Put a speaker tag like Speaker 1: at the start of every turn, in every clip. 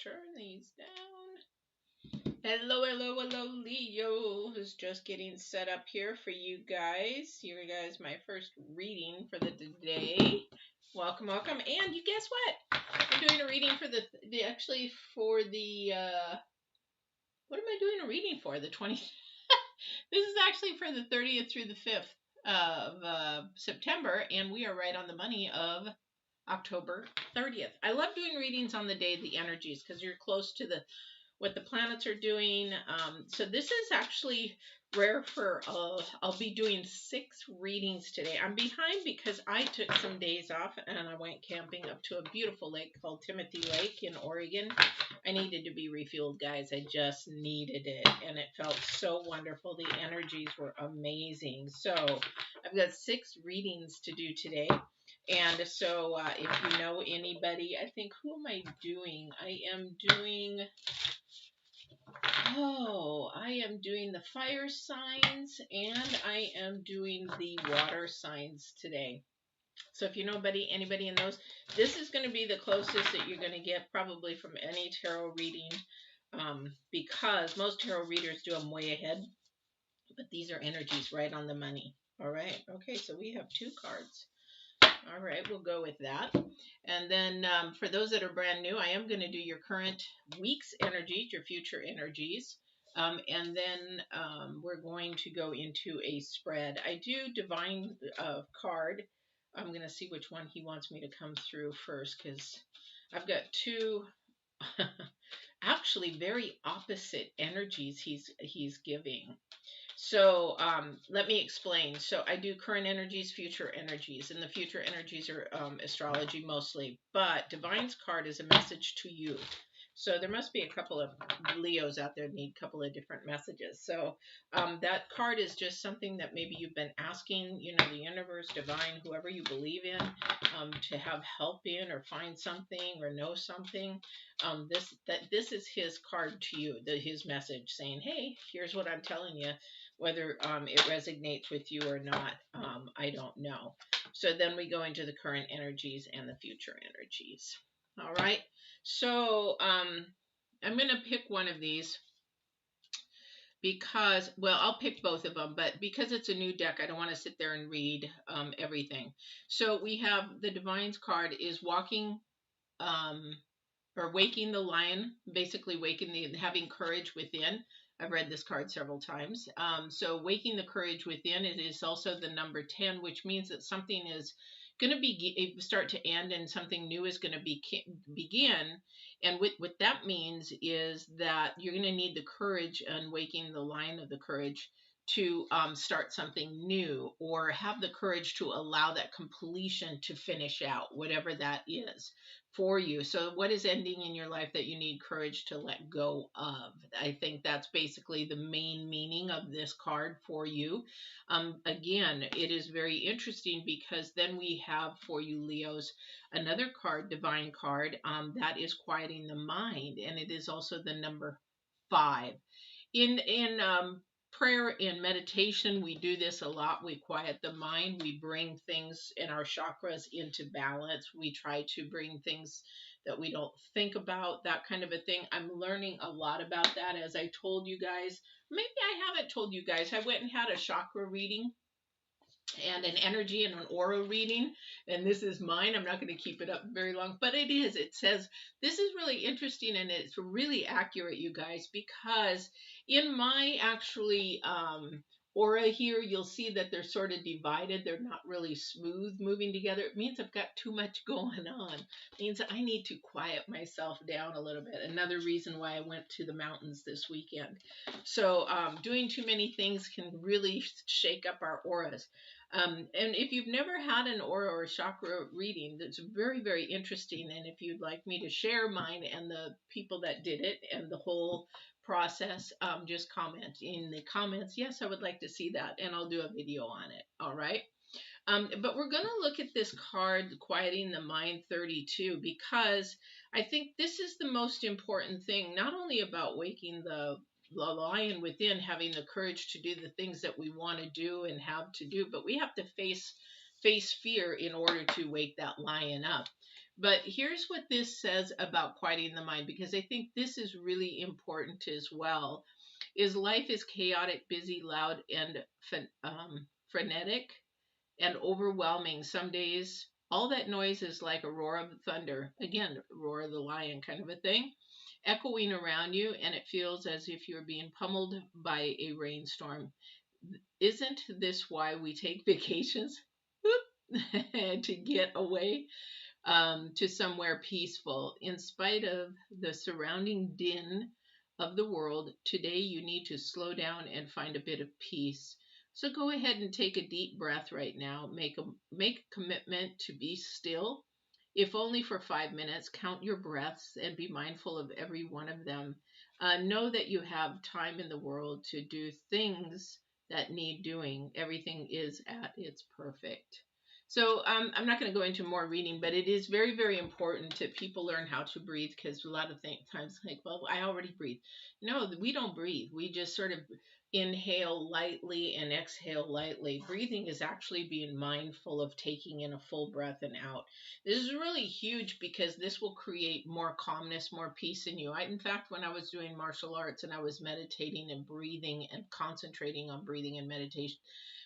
Speaker 1: turn these down. Hello, hello, hello, Leo, who's just getting set up here for you guys. You guys, my first reading for the day. Welcome, welcome. And you guess what? I'm doing a reading for what am I doing a reading for? The 20th. This is actually for the 30th through the 5th of September, and we are right on the money of October 30th. I love doing readings on the day of the energies because you're close to what the planets are doing. So this is actually rare for, I'll be doing 6 readings today. I'm behind because I took some days off and I went camping up to a beautiful lake called Timothy Lake in Oregon. I needed to be refueled, guys. I just needed it, and it felt so wonderful. The energies were amazing. So I've got 6 readings to do today. And so if you know anybody, I think, who am I doing? I am doing the fire signs, and I am doing the water signs today. So if you know anybody in those, this is going to be the closest that you're going to get probably from any tarot reading, because most tarot readers do them way ahead, but these are energies right on the money. All right. Okay, so we have 2 cards. All right, we'll go with that. And then for those that are brand new, I am going to do your current week's energies, your future energies. And then we're going to go into a spread. I do divine card. I'm going to see which one he wants me to come through first, because I've got 2 actually very opposite energies he's giving. So let me explain. So I do current energies, future energies, and the future energies are astrology mostly. But Divine's card is a message to you. So there must be a couple of Leos out there that need a couple of different messages. So that card is just something that maybe you've been asking, the universe, divine, whoever you believe in, to have help in, or find something, or know something. This is his card to you, his message saying, hey, here's what I'm telling you. Whether it resonates with you or not, I don't know. So then we go into the current energies and the future energies. All right. So I'm going to pick one of these because, well, I'll pick both of them, but because it's a new deck, I don't want to sit there and read everything. So we have the Divine's card is walking or waking the lion, basically having courage within. I've read this card several times. So waking the courage within, it is also the number 10, which means that something is going to start to end and something new is going to begin. And what that means is that you're going to need the courage and waking the lion of the courage to start something new, or have the courage to allow that completion to finish out, whatever that is for you. So what is ending in your life that you need courage to let go of? I think that's basically the main meaning of this card for you. Again, it is very interesting because then we have for you, Leos, another card, divine card, that is quieting the mind, and it is also the number 5. In prayer and meditation, we do this a lot. We quiet the mind. We bring things in our chakras into balance. We try to bring things that we don't think about, that kind of a thing. I'm learning a lot about that. As I told you guys, maybe I haven't told you guys, I went and had a chakra reading and an energy and an aura reading, and this is mine. I'm not going to keep it up very long, but it says this is really interesting, and it's really accurate, you guys, because in my actually aura here, you'll see that they're sort of divided. They're not really smooth moving together. It means I've got too much going on. It means I need to quiet myself down a little bit. Another reason why I went to the mountains this weekend. So doing too many things can really shake up our auras. And if you've never had an aura or chakra reading, that's very, very interesting. And if you'd like me to share mine and the people that did it and the whole process, just comment in the comments. Yes, I would like to see that, and I'll do a video on it. All right. But we're going to look at this card, Quieting the Mind 32, because I think this is the most important thing, not only about waking the lion within, having the courage to do the things that we want to do and have to do, but we have to face face fear in order to wake that lion up. But here's what this says about quieting the mind, because I think this is really important as well. Is life is chaotic, busy, loud, and frenetic and overwhelming. Some days, all that noise is like a roar of thunder. Again, roar of the lion kind of a thing, echoing around you, and it feels as if you're being pummeled by a rainstorm. Isn't this why we take vacations? To get away to somewhere peaceful. In spite of the surrounding din of the world, today you need to slow down and find a bit of peace. So go ahead and take a deep breath right now. Make a commitment to be still, if only for 5 minutes. Count your breaths and be mindful of every one of them. Know that you have time in the world to do things that need doing. Everything is at its perfect. So I'm not going to go into more reading, but it is very, very important that people learn how to breathe, because a lot of times, like, well, I already breathe. No, we don't breathe. We just sort of inhale lightly and exhale lightly. Breathing is actually being mindful of taking in a full breath and out. This is really huge because this will create more calmness, more peace in you. In fact, when I was doing martial arts and I was meditating and breathing and concentrating on breathing and meditation,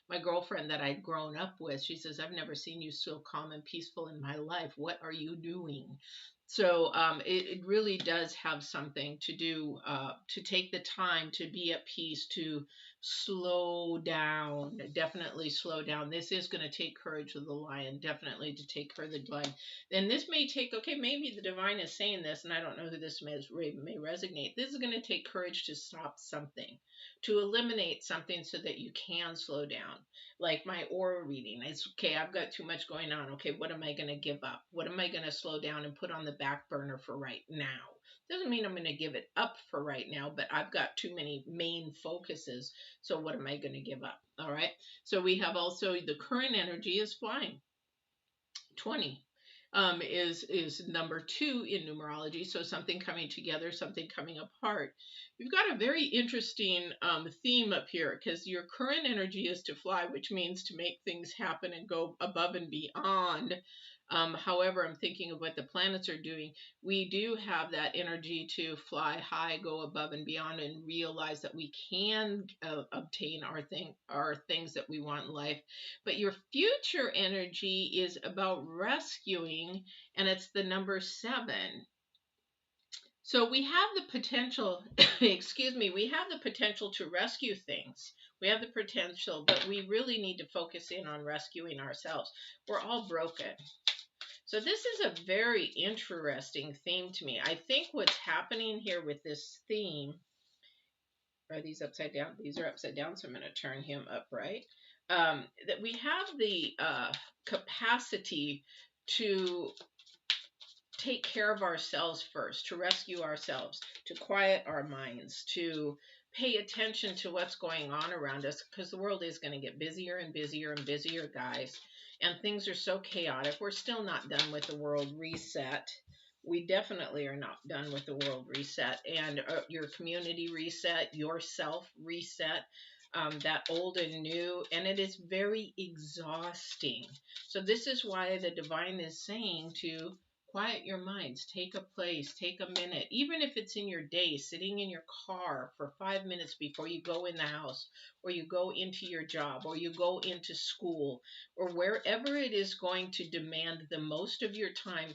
Speaker 1: my girlfriend that I'd grown up with, she says, I've never seen you so calm and peaceful in my life. What are you doing? So it really does have something to do, to take the time to be at peace, to slow down, definitely slow down. This is going to take courage with the lion, definitely to take her the lion. And this may take, okay, maybe the divine is saying this, and I don't know who this may resonate. This is going to take courage to stop something, to eliminate something so that you can slow down. Like my aura reading, it's okay, I've got too much going on. Okay, what am I going to give up? What am I going to slow down and put on the back burner for right now? Doesn't mean I'm going to give it up for right now, but I've got too many main focuses. So what am I going to give up? All right. So we have also the current energy is flying. 20 is number 2 in numerology. So something coming together, something coming apart. You've got a very interesting theme up here, because your current energy is to fly, which means to make things happen and go above and beyond. However, I'm thinking of what the planets are doing. We do have that energy to fly high, go above and beyond, and realize that we can obtain our things that we want in life. But your future energy is about rescuing, and it's the number 7. So we have the potential, excuse me, we have the potential to rescue things. We have the potential, but we really need to focus in on rescuing ourselves. We're all broken. So this is a very interesting theme to me. I think what's happening here with this theme, are these upside down? These are upside down, so I'm going to turn him upright. That we have the capacity to take care of ourselves first, to rescue ourselves, to quiet our minds, to pay attention to what's going on around us, because the world is going to get busier and busier and busier, guys, and things are so chaotic. We're still not done with the world reset. We definitely are not done with the world reset, and your community reset, yourself reset, that old and new, and it is very exhausting. So this is why the divine is saying to quiet your minds, take a place, take a minute, even if it's in your day, sitting in your car for 5 minutes before you go in the house, or you go into your job, or you go into school, or wherever it is going to demand the most of your time,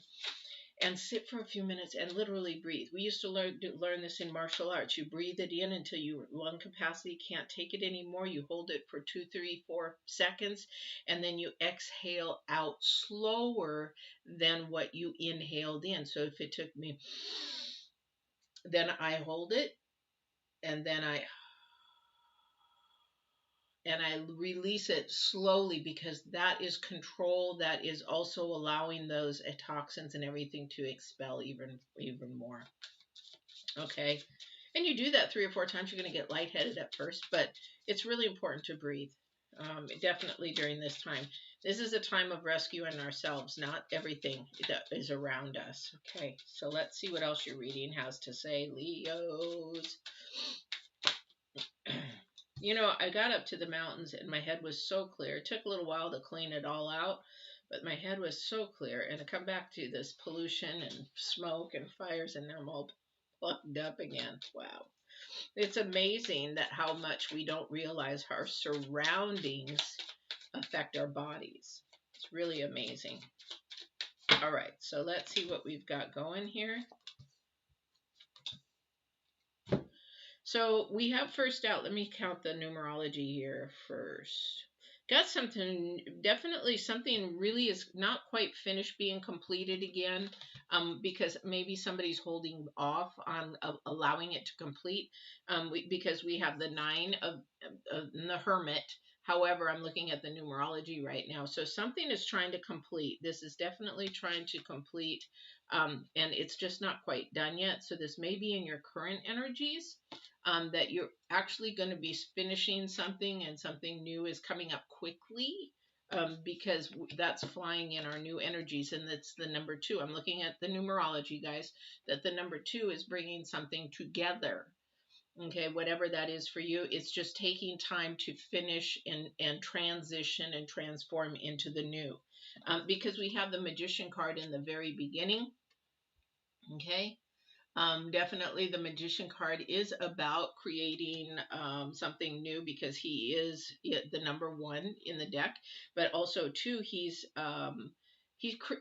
Speaker 1: and sit for a few minutes and literally breathe. We used to learn this in martial arts. You breathe it in until your lung capacity can't take it anymore. You hold it for 2, 3, 4 seconds, and then you exhale out slower than what you inhaled in. So if it took me, then I hold it, and then I release it slowly, because that is control. That is also allowing those toxins and everything to expel even more. Okay. And you do that 3 or 4 times, you're going to get lightheaded at first, but it's really important to breathe. Definitely during this time. This is a time of rescuing ourselves, not everything that is around us. Okay. So let's see what else your reading has to say, Leos. You know, I got up to the mountains and my head was so clear. It took a little while to clean it all out, but my head was so clear. And I come back to this pollution and smoke and fires, and now I'm all plugged up again. Wow. It's amazing that how much we don't realize our surroundings affect our bodies. It's really amazing. All right, so let's see what we've got going here. So we have first out, let me count the numerology here first. Got something, definitely something really is not quite finished being completed again, because maybe somebody's holding off on allowing it to complete, because we have the nine of the hermit. However, I'm looking at the numerology right now. So something is trying to complete. This is definitely trying to complete, and it's just not quite done yet. So this may be in your current energies, that you're actually going to be finishing something and something new is coming up quickly, because that's flying in our new energies, and that's the number two. I'm looking at the numerology, guys, that the number two is bringing something together. Okay, whatever that is for you, it's just taking time to finish and transition and transform into the new, because we have the magician card in the very beginning. Okay, definitely the magician card is about creating something new, because he is the number one in the deck, but also too he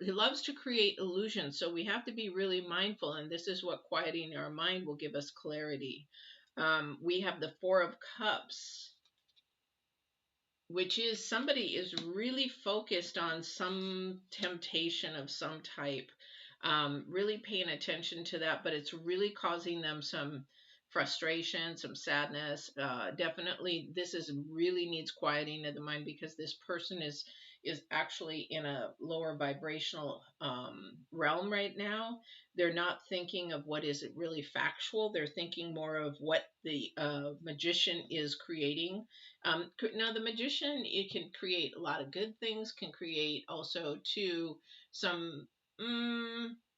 Speaker 1: loves to create illusions, so we have to be really mindful, and this is what quieting our mind will give us clarity. We have the Four of Cups, which is somebody is really focused on some temptation of some type, really paying attention to that, but it's really causing them some frustration, some sadness. Definitely, this is really needs quieting of the mind, because this person is actually in a lower vibrational realm right now. They're not thinking of what is really factual. They're thinking more of what the magician is creating. Now, the magician, it can create a lot of good things, can create also too some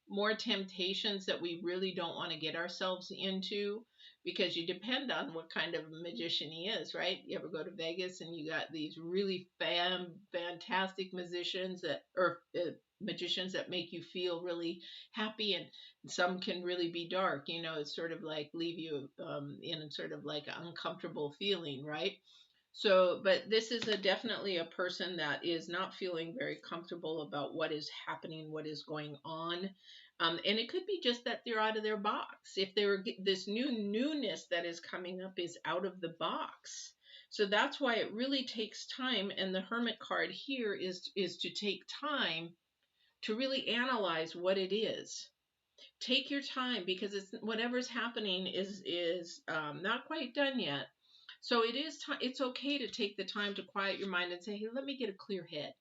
Speaker 1: more temptations that we really don't want to get ourselves into, because you depend on what kind of magician he is, right? You ever go to Vegas and you got these really fantastic musicians that, or magicians that make you feel really happy, and some can really be dark. You know, it's sort of like leave you in sort of like an uncomfortable feeling, right? So, but this is definitely a person that is not feeling very comfortable about what is happening, what is going on. And it could be just that they're out of their box. If they're this newness that is coming up is out of the box. So that's why it really takes time. And the Hermit card here is to take time to really analyze what it is. Take your time, because it's whatever's happening is not quite done yet. So it is it's okay to take the time to quiet your mind and say, hey, let me get a clear head.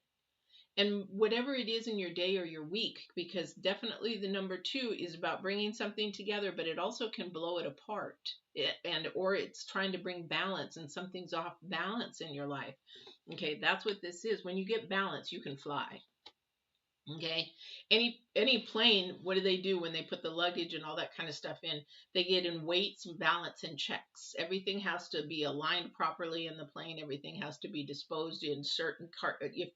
Speaker 1: And whatever it is in your day or your week, because definitely the number two is about bringing something together, but it also can blow it apart. Or it's trying to bring balance, and something's off balance in your life. Okay, that's what this is. When you get balance, you can fly. Okay, any plane, what do they do when they put the luggage and all that kind of stuff in? They get in weights and balance and checks. Everything has to be aligned properly in the plane. Everything has to be disposed in certain if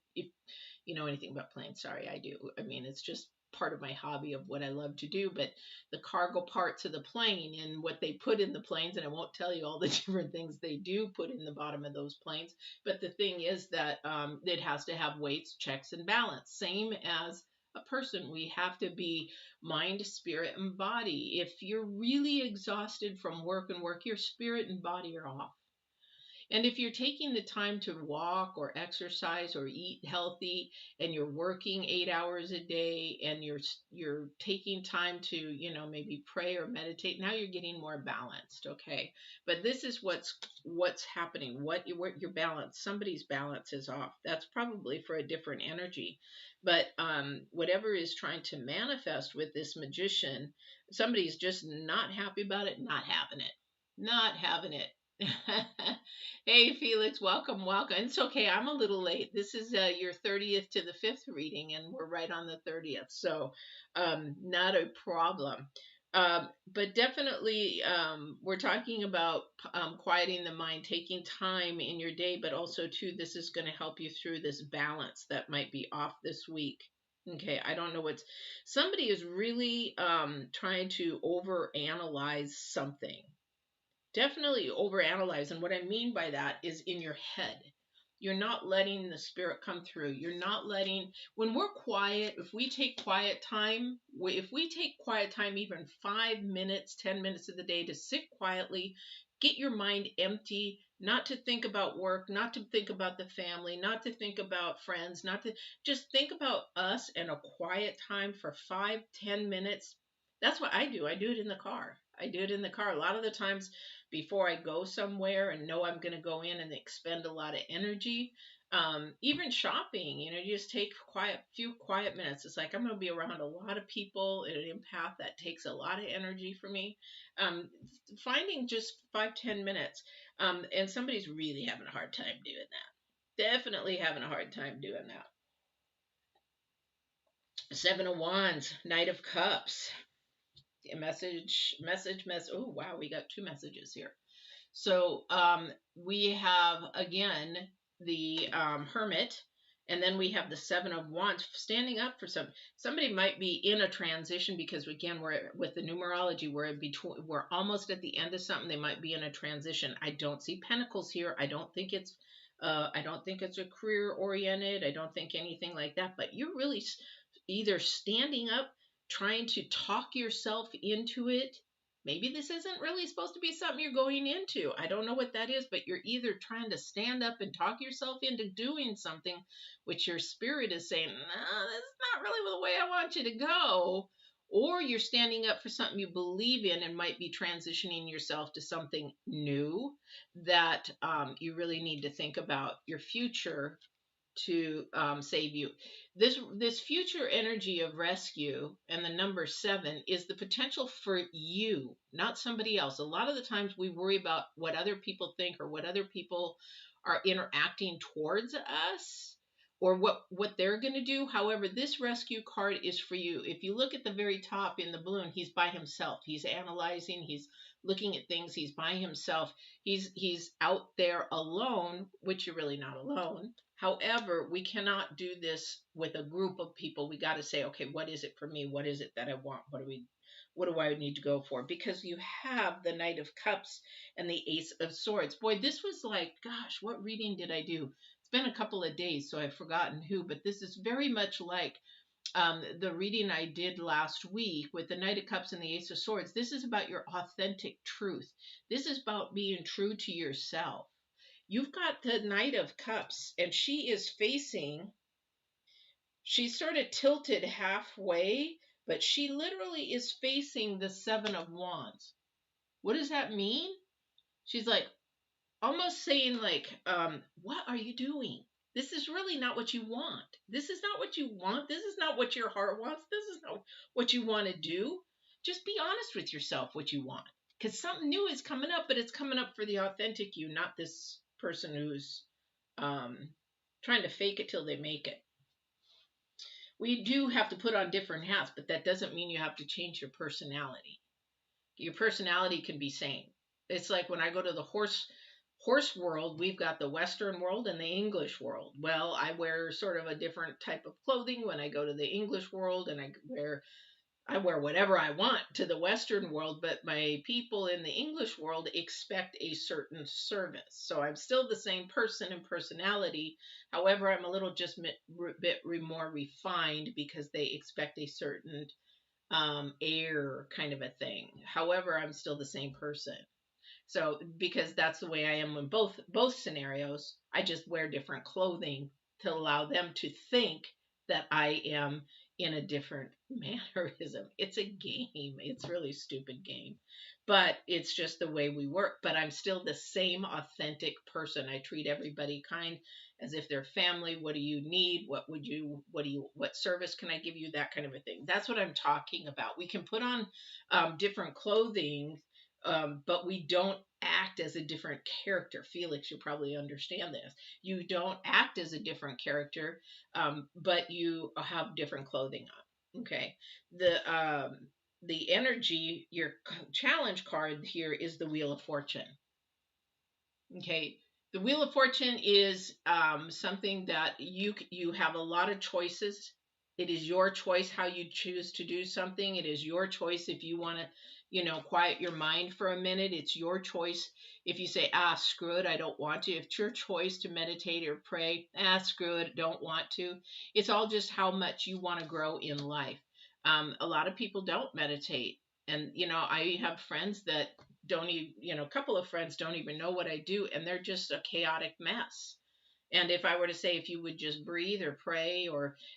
Speaker 1: you know anything about planes. Sorry, I do. I mean, it's just part of my hobby of what I love to do. But the cargo parts of the plane and what they put in the planes, and I won't tell you all the different things they do put in the bottom of those planes. But the thing is that it has to have weights, checks, and balance. Same as a person, we have to be mind, spirit, and body. If you're really exhausted from work and work, your spirit and body are off. And if you're taking the time to walk or exercise or eat healthy, and you're working 8 hours a day, and you're taking time to, you know, maybe pray or meditate, now you're getting more balanced. Okay, but this is what's happening. What your balance, somebody's balance is off. That's probably for a different energy. But whatever is trying to manifest with this magician, somebody's just not happy about it, not having it, not having it. Hey Felix, welcome, welcome. It's okay, I'm a little late. This is your 30th to the 5th reading, and we're right on the 30th, so not a problem. But definitely, we're talking about quieting the mind, taking time in your day, but also too, this is going to help you through this balance that might be off this week. Okay, I don't know what's somebody is really trying to overanalyze something. Definitely overanalyze, and what I mean by that is in your head. You're not letting the spirit come through. You're not letting, when we're quiet, if we take quiet time, if we take quiet time, even 5 minutes, 10 minutes of the day to sit quietly, get your mind empty, not to think about work, not to think about the family, not to think about friends, not to just think about us and a quiet time for 5, 10 minutes. That's what I do. I do it in the car. I do it in the car. A lot of the times before I go somewhere and know I'm going to go in and expend a lot of energy. Even shopping, you just take few quiet minutes. It's like I'm going to be around a lot of people in an empath that takes a lot of energy for me. Um, Finding just 5, 10 minutes, and somebody's really having a hard time doing that. Definitely having a hard time doing that. Seven of Wands, Knight of Cups, a message. Oh wow, we got two messages here. So we have again the Hermit, and then we have the Seven of Wands standing up for somebody might be in a transition because again we're with the numerology we're almost at the end of something. They might be in a transition. I don't see Pentacles here. I don't think it's a career oriented. I don't think anything like that. But you're really either standing up, trying to talk yourself into it. Maybe this isn't really supposed to be something you're going into. I don't know what that is, but you're either trying to stand up and talk yourself into doing something, which your spirit is saying, nah, that's not really the way I want you to go. Or you're standing up for something you believe in and might be transitioning yourself to something new that you really need to think about your future to save you. This future energy of rescue and the number 7 is the potential for you, not somebody else. A lot of the times we worry about what other people think or what other people are interacting towards us or what they're going to do. However, this rescue card is for you. If you look at the very top in the balloon, he's by himself. He's analyzing, he's looking at things, he's by himself. He's out there alone, which you're really not alone. However, we cannot do this with a group of people. We got to say, okay, what is it for me? What is it that I want? What do I need to go for? Because you have the Knight of Cups and the Ace of Swords. Boy, this was like, gosh, what reading did I do? It's been a couple of days, so I've forgotten who, but this is very much like the reading I did last week with the Knight of Cups and the Ace of Swords. This is about your authentic truth. This is about being true to yourself. You've got the Knight of Cups, and she's sort of tilted halfway, but she literally is facing the Seven of Wands. What does that mean? She's like almost saying like, what are you doing? This is really not what you want. This is not what you want. This is not what your heart wants. This is not what you want to do. Just be honest with yourself what you want. Because something new is coming up, but it's coming up for the authentic you, not this person who's um, trying to fake it till they make it. We do have to put on different hats, but that doesn't mean you have to change your personality. Your personality can be same. It's like when I go to the horse world, we've got the Western world and the English world. Well, I wear sort of a different type of clothing when I go to the English world, and I wear whatever I want to the Western world, but my people in the English world expect a certain service. So I'm still the same person and personality. However, I'm a little just bit more refined because they expect a certain air kind of a thing. However, I'm still the same person. So because that's the way I am in both scenarios, I just wear different clothing to allow them to think that I am in a different mannerism. It's a game. It's really stupid game. But it's just the way we work. But I'm still the same authentic person. I treat everybody kind as if they're family. What do you need? What service can I give you? That kind of a thing. That's what I'm talking about. We can put on different clothing, but we don't act as a different character. Felix, you probably understand this. You don't act as a different character, but you have different clothing on. Okay. the energy, your challenge card here is the Wheel of Fortune. Okay. The Wheel of Fortune is something that you have a lot of choices. It is your choice how you choose to do something. It is your choice if you want to, quiet your mind for a minute. It's your choice. If you say, screw it, I don't want to. If it's your choice to meditate or pray, screw it, don't want to. It's all just how much you want to grow in life. A lot of people don't meditate. And, I have friends that don't even, a couple of friends don't even know what I do, and they're just a chaotic mess. And if I were to say, if you would just breathe or pray,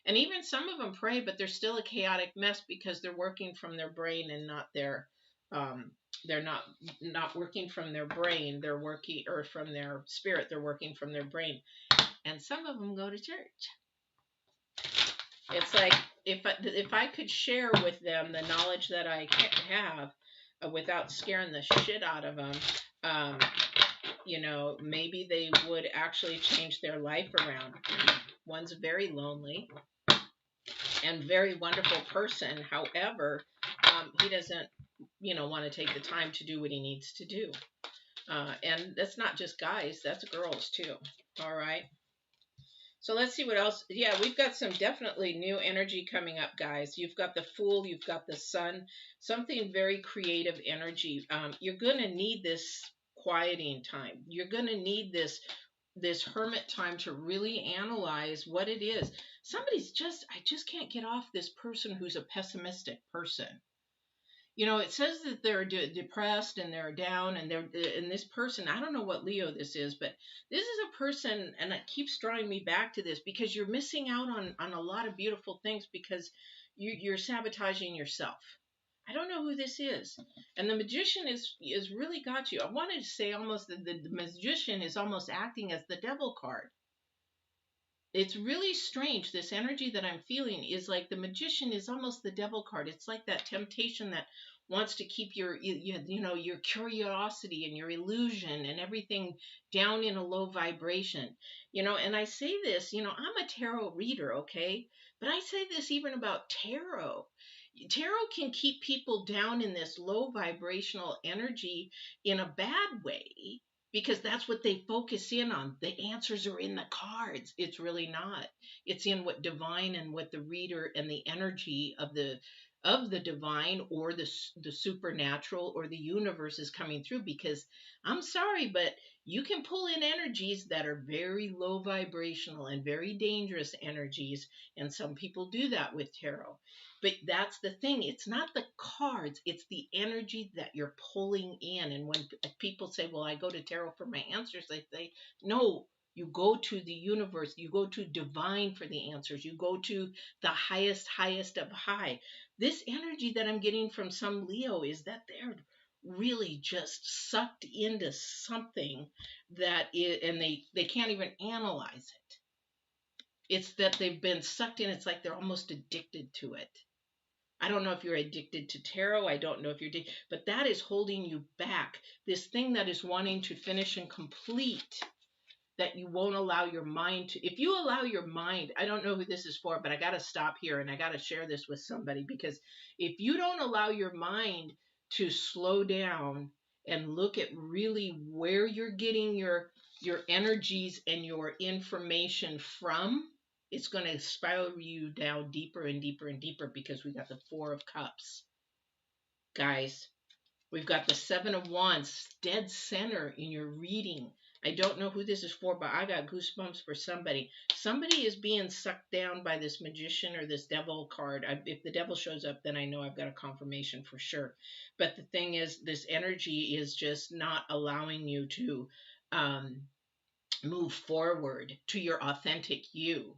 Speaker 1: and even some of them pray, but they're still a chaotic mess because they're working from their brain and not um, they're not working from their brain. They're working, or from their spirit. They're working from their brain. And some of them go to church. It's like if I could share with them the knowledge that I have without scaring the shit out of them, um, maybe they would actually change their life around. One's very lonely and very wonderful person. However, he doesn't, want to take the time to do what he needs to do. And that's not just guys, that's girls too. All right. So let's see what else. Yeah, we've got some definitely new energy coming up, guys. You've got the Fool, you've got the Sun, something very creative energy. You're going to need this quieting time. You're going to need this hermit time to really analyze what it is. I just can't get off this person who's a pessimistic person. It says that they're depressed and they're down, and this person, I don't know what Leo this is, but this is a person, and it keeps drawing me back to this because you're missing out on a lot of beautiful things because you're sabotaging yourself. I don't know who this is. And the Magician is really got you. I wanted to say almost that the Magician is almost acting as the devil card. It's really strange. This energy that I'm feeling is like the Magician is almost the devil card. It's like that temptation that wants to keep your curiosity and your illusion and everything down in a low vibration. And I say this, I'm a tarot reader, okay? But I say this even about tarot. Tarot can keep people down in this low vibrational energy in a bad way because that's what they focus in on. The answers are in the cards. It's really not. It's in what divine and what the reader and the energy of the divine or the supernatural or the universe is coming through, because I'm sorry, but you can pull in energies that are very low vibrational and very dangerous energies, and some people do that with tarot. But that's the thing. It's not the cards. It's the energy that you're pulling in. And when people say, well, I go to tarot for my answers, I say, no, you go to the universe. You go to divine for the answers. You go to the highest of high. This energy that I'm getting from some Leo is that they're really just sucked into something and they can't even analyze it. It's that they've been sucked in. It's like they're almost addicted to it. I don't know if you're addicted to tarot. I don't know if you're addicted, but that is holding you back. This thing that is wanting to finish and complete, that you won't allow your mind to. If you allow your mind, I don't know who this is for, but I got to stop here and I got to share this with somebody, because if you don't allow your mind to slow down and look at really where you're getting your energies and your information from, it's going to spiral you down deeper and deeper and deeper, because we got the Four of Cups. Guys, we've got the Seven of Wands dead center in your reading. I don't know who this is for, but I got goosebumps for somebody. Somebody is being sucked down by this Magician or this devil card. If the devil shows up, then I know I've got a confirmation for sure. But the thing is, this energy is just not allowing you to move forward to your authentic you.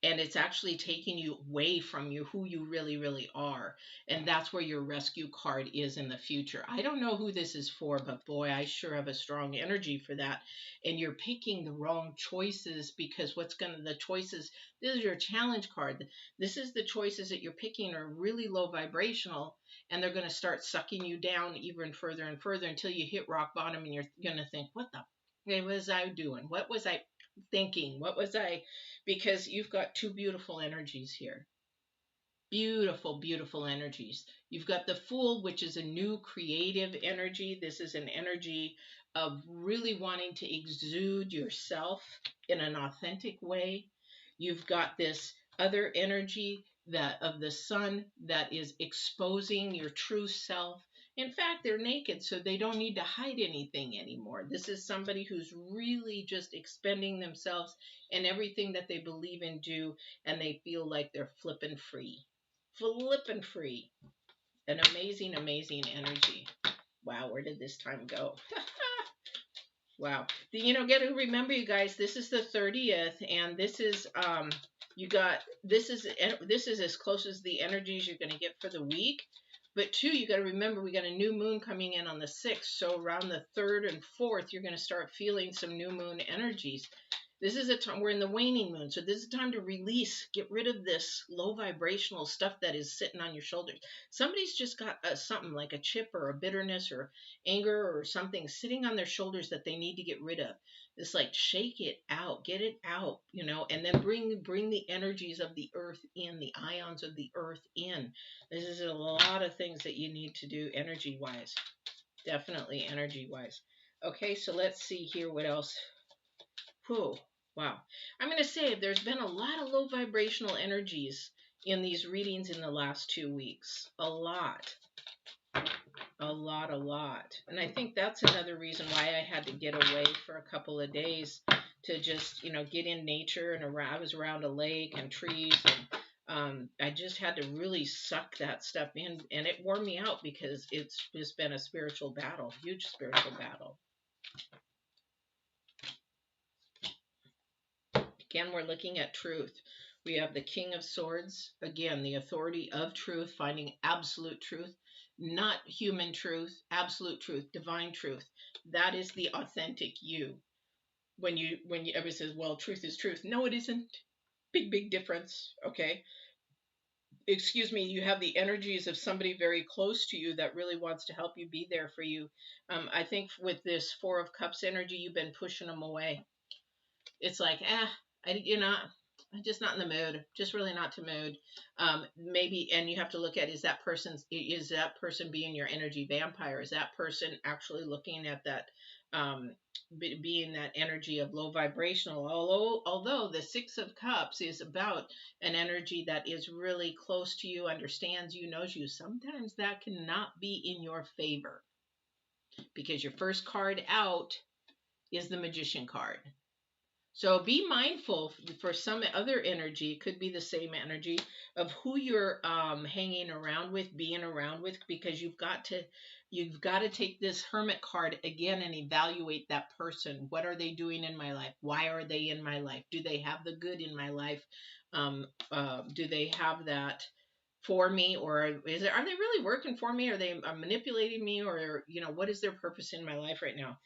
Speaker 1: And it's actually taking you away from who you really, really are. And that's where your rescue card is in the future. I don't know who this is for, but boy, I sure have a strong energy for that. And you're picking the wrong choices, because the choices, this is your challenge card. This is the choices that you're picking are really low vibrational, and they're going to start sucking you down even further and further until you hit rock bottom, and you're going to think, what was I doing? What was I thinking? Because you've got two beautiful energies here. Beautiful, beautiful energies. You've got the Fool, which is a new creative energy. This is an energy of really wanting to exude yourself in an authentic way. You've got this other energy that of the Sun that is exposing your true self. In fact, they're naked, so they don't need to hide anything anymore. This is somebody who's really just expending themselves and everything that they believe in do, and they feel like they're flipping free. Flipping free. An amazing, amazing energy. Wow, where did this time go? Wow. Got to remember, you guys, this is the 30th, and this is you got this is as close as the energies you're going to get for the week. But two, you got to remember we got a new moon coming in on the 6th, so around the 3rd and 4th, you're going to start feeling some new moon energies. This is a time we're in the waning moon, so this is a time to release, get rid of this low vibrational stuff that is sitting on your shoulders. Somebody's just got something like a chip or a bitterness or anger or something sitting on their shoulders that they need to get rid of. It's like shake it out, get it out, and then bring the energies of the earth in, the ions of the earth in. This is a lot of things that you need to do energy wise. Definitely energy wise. Okay, so let's see here what else. Whew, wow. I'm going to say there's been a lot of low vibrational energies in these readings in the last 2 weeks. A lot. A lot, a lot. And I think that's another reason why I had to get away for a couple of days to just, get in nature. And I was around a lake and trees. And I just had to really suck that stuff in. And it wore me out because it's just been a spiritual battle, huge spiritual battle. Again, we're looking at truth. We have the King of Swords. Again, the authority of truth, finding absolute truth, not human truth, absolute truth, divine truth. That is the authentic you. When everybody says, well, truth is truth. No, it isn't. Big, big difference. Okay. Excuse me, you have the energies of somebody very close to you that really wants to help you, be there for you. I think with this Four of Cups energy, you've been pushing them away. It's like, I'm just not in the mood. Just really not to mood. Maybe, and you have to look at is that person being your energy vampire? Is that person actually looking at that, being that energy of low vibrational? Although the Six of Cups is about an energy that is really close to you, understands you, knows you. Sometimes that cannot be in your favor because your first card out is the Magician card. So be mindful for some other energy. It could be the same energy of who you're hanging around with, being around with, because you've got to take this Hermit card again and evaluate that person. What are they doing in my life? Why are they in my life? Do they have the good in my life? Do they have that for me, or are they really working for me? Are they manipulating me, or what is their purpose in my life right now?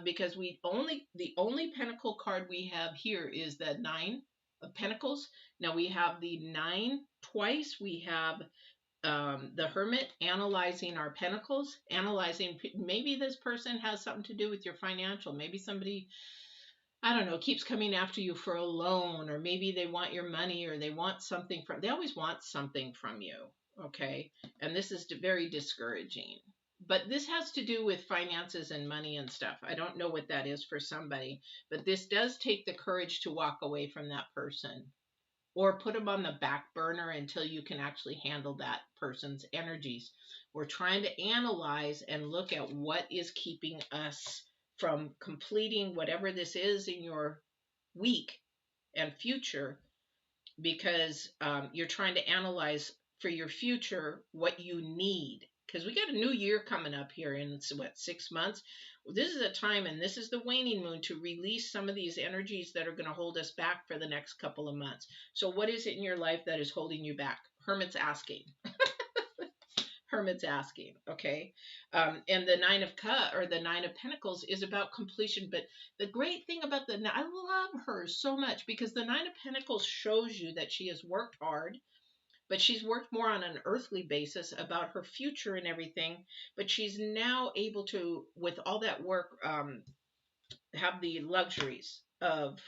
Speaker 1: Because the only Pentacle card we have here is the Nine of Pentacles. Now we have the Nine twice. We have the Hermit analyzing our Pentacles, analyzing maybe this person has something to do with your financial. Maybe somebody, I don't know, keeps coming after you for a loan, or maybe they want your money, or they always want something from you. Okay. And this is very discouraging, but this has to do with finances and money and stuff. I don't know what that is for somebody, but this does take the courage to walk away from that person or put them on the back burner until you can actually handle that person's energies. We're trying to analyze and look at what is keeping us from completing whatever this is in your week and future, because you're trying to analyze for your future what you need, because we got a new year coming up here in 6 months. This is a time, and this is the waning moon, to release some of these energies that are going to hold us back for the next couple of months. So what is it in your life that is holding you back? Hermit's asking. Hermit's asking. Okay. And the Nine of the Nine of Pentacles is about completion. But the great thing about I love her so much, because the Nine of Pentacles shows you that she has worked hard, but she's worked more on an earthly basis about her future and everything. But she's now able to, with all that work, have the luxuries of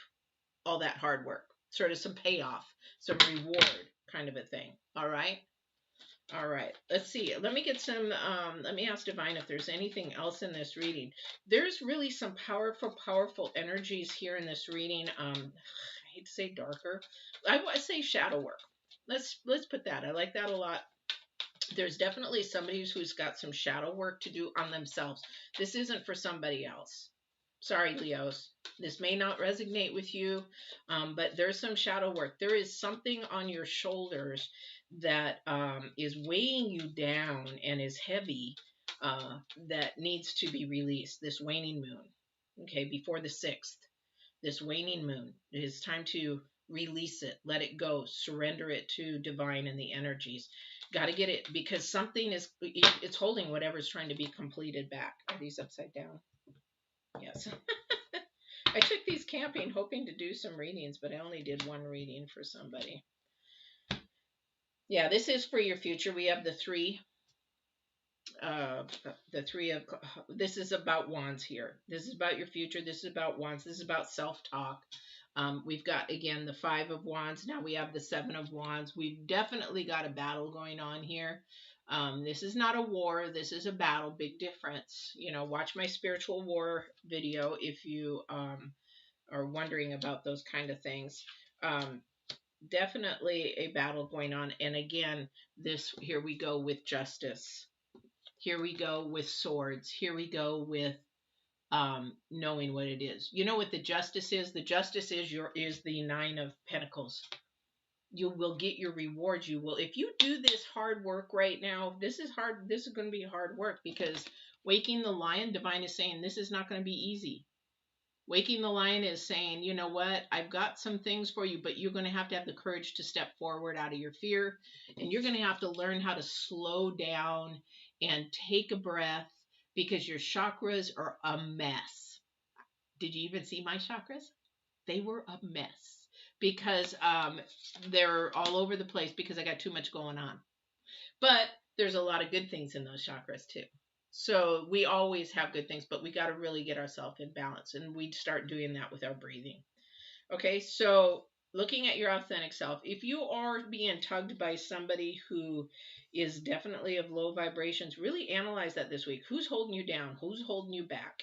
Speaker 1: all that hard work, sort of some payoff, some reward kind of a thing. All right. All right, let's see. Let me get some, let me ask Divine if there's anything else in this reading. There's really some powerful, powerful energies here in this reading. I hate to say darker. I would say shadow work. Let's put that. I like that a lot. There's definitely somebody who's got some shadow work to do on themselves. This isn't for somebody else. Sorry, Leos. This may not resonate with you, but there's some shadow work. There is something on your shoulders that is weighing you down and is heavy, that needs to be released. This waning moon, okay, before the 6th, this waning moon, it is time to release it, let it go, surrender it to divine and the energies. Got to get it, because something is, it's holding whatever's trying to be completed back. Are these upside down? Yes. I took these camping hoping to do some readings, but I only did one reading for somebody. Yeah, this is for your future. We have the three of, this is about wands here. This is about your future. This is about wands. This is about self-talk. We've got, again, the 5 of wands. Now we have the 7 of wands. We've definitely got a battle going on here. This is not a war. This is a battle. Big difference. You know, watch my spiritual war video if you are wondering about those kind of things. Definitely a battle going on. And again, this, here we go with justice. Here we go with swords. Here we go with knowing what it is. You know what the justice is? The justice is the 9 of Pentacles. You will get your rewards. You will, if you do this hard work right now, this is hard. This is going to be hard work, because waking the lion, divine is saying this is not going to be easy. Waking the lion is saying, you know what, I've got some things for you, but you're going to have the courage to step forward out of your fear. And you're going to have to learn how to slow down and take a breath, because your chakras are a mess. Did you even see my chakras? They were a mess, because they're all over the place, because I got too much going on. But there's a lot of good things in those chakras too. So we always have good things, but we got to really get ourselves in balance, and we start doing that with our breathing. Okay, so looking at your authentic self, if you are being tugged by somebody who is definitely of low vibrations, really analyze that this week. Who's holding you down? Who's holding you back?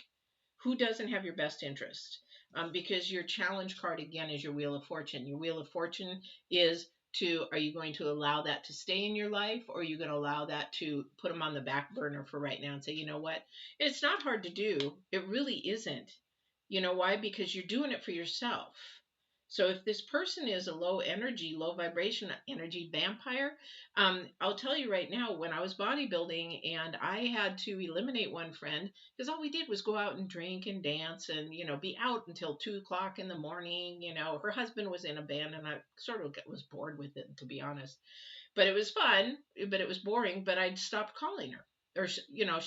Speaker 1: Who doesn't have your best interest? Because your challenge card, again, is your Wheel of Fortune. Your Wheel of Fortune is are you going to allow that to stay in your life, or are you going to allow that to put them on the back burner for right now and say, you know what, it's not hard to do. It really isn't. You know why? Because you're doing it for yourself. So if this person is a low energy, low vibration energy vampire, I'll tell you right now, when I was bodybuilding and I had to eliminate one friend, because all we did was go out and drink and dance and, you know, be out until 2 o'clock in the morning. You know, her husband was in a band and I sort of was bored with it, to be honest. But it was fun, but it was boring. But I'd stopped calling her, or, you know,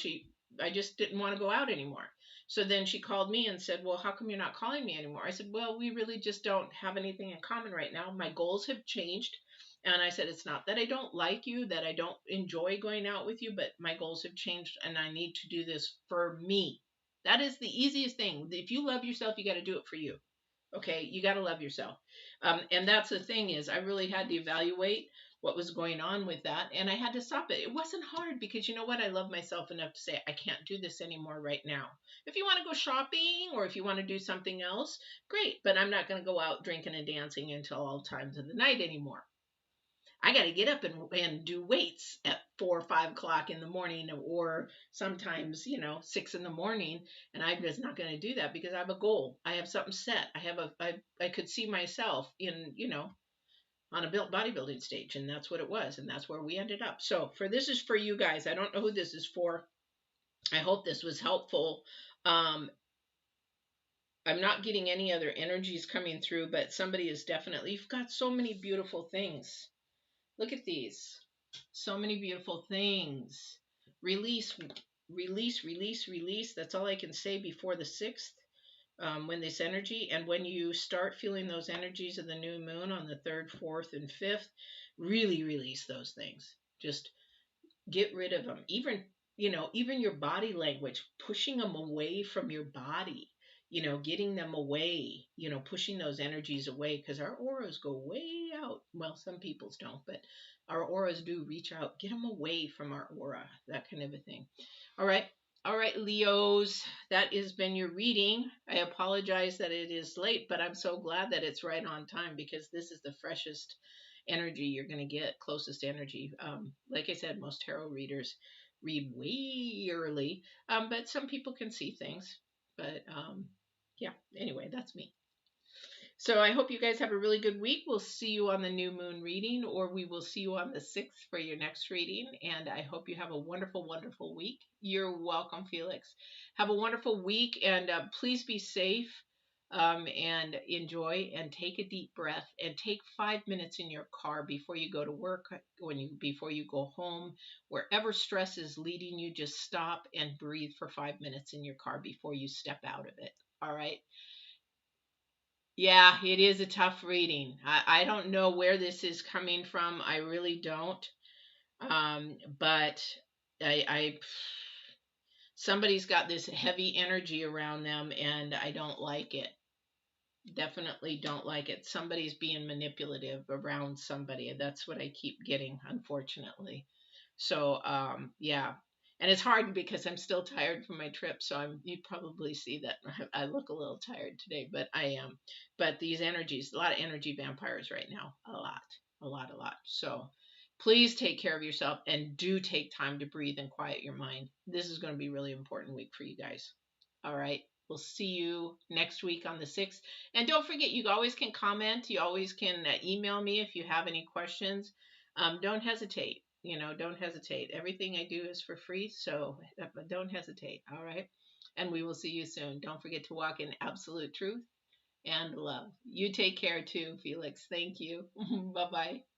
Speaker 1: I just didn't want to go out anymore. So then she called me and said, well, how come you're not calling me anymore? I said, well, we really just don't have anything in common right now. My goals have changed. And I said, it's not that I don't like you, that I don't enjoy going out with you, but my goals have changed and I need to do this for me. That is the easiest thing. If you love yourself, you got to do it for you. Okay, you got to love yourself. And that's the thing, is I really had to evaluate what was going on with that, and I had to stop it. It wasn't hard, because you know what? I love myself enough to say, I can't do this anymore right now. If you want to go shopping, or if you want to do something else, great, but I'm not going to go out drinking and dancing until all times of the night anymore. I got to get up and do weights at 4 or 5 o'clock in the morning, or sometimes, you know, 6 in the morning. And I'm just not going to do that, because I have a goal. I have something set. I could see myself in, you know, on a bodybuilding stage, and that's what it was. And that's where we ended up. So this is for you guys. I don't know who this is for. I hope this was helpful. I'm not getting any other energies coming through, but somebody is definitely, you've got so many beautiful things. Look at these. So many beautiful things. Release, release, release, release. That's all I can say before the 6th, when this energy, and when you start feeling those energies of the new moon on the 3rd, 4th, and 5th, really release those things. Just get rid of them. Even, you know, even your body language, pushing them away from your body. You know, getting them away, you know, pushing those energies away, because our auras go way out. Well, some people's don't, but our auras do reach out. Get them away from our aura, that kind of a thing. All right. All right, Leos, that has been your reading. I apologize that it is late, but I'm so glad that it's right on time because this is the freshest energy you're going to get, closest energy. Like I said, most tarot readers read way early, but some people can see things. But yeah, anyway, that's me. So I hope you guys have a really good week. We'll see you on the new moon reading, or we will see you on the 6th for your next reading. And I hope you have a wonderful, wonderful week. You're welcome, Felix. Have a wonderful week, and please be safe, and enjoy, and take a deep breath, and take 5 minutes in your car before you go to work, before you go home, wherever stress is leading you. Just stop and breathe for 5 minutes in your car before you step out of it. All right. Yeah, it is a tough reading. I don't know where this is coming from. I really don't. But I somebody's got this heavy energy around them, and I don't like it. Definitely don't like it. Somebody's being manipulative around somebody. That's what I keep getting, unfortunately. So, yeah. And it's hard because I'm still tired from my trip. So you probably see that I look a little tired today, but I am. But these energies, a lot of energy vampires right now. A lot, a lot, a lot. So please take care of yourself and do take time to breathe and quiet your mind. This is going to be a really important week for you guys. All right. We'll see you next week on the 6th. And don't forget, you always can comment. You always can email me if you have any questions. Don't hesitate. Don't hesitate. Everything I do is for free, so don't hesitate. All right. And we will see you soon. Don't forget to walk in absolute truth and love. You take care too, Felix. Thank you. Bye bye.